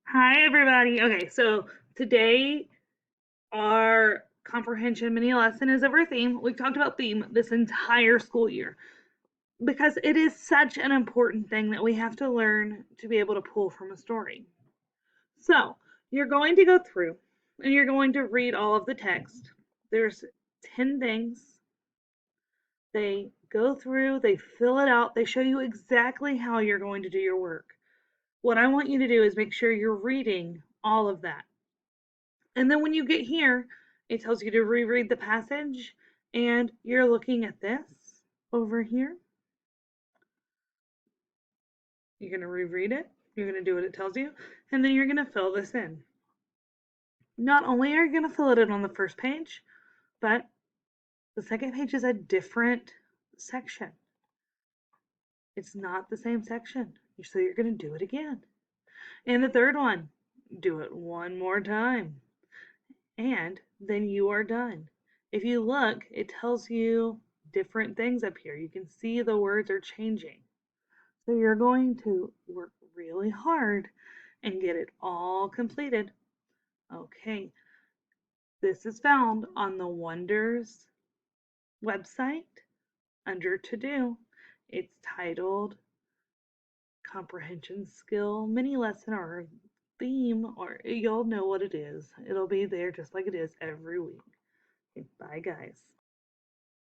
Hi, everybody. Okay, so today our comprehension mini lesson is over theme. We've talked about theme this entire school year because it is such an important thing that we have to learn to be able to pull from a story. So you're going to go through and you're going to read all of the text. There's 10 things. They go through, they fill it out, they show you exactly how you're going to do your work. What I want you to do is make sure you're reading all of that. And then when you get here, it tells you to reread the passage, and you're looking at this over here. You're going to reread it, you're going to do what it tells you, and then you're going to fill this in. Not only are you going to fill it in on the first page, but the second page is a different section. It's not the same section, so you're going to do it again. And the third one, do it one more time. And then you are done. If you look, it tells you different things up here. You can see the words are changing. So you're going to work really hard and get it all completed. Okay, this is found on the Wonders website under To Do. It's titled Comprehension Skill Mini Lesson or Theme, or you'll know what it is. It'll be there just like it is every week. Okay, bye, guys.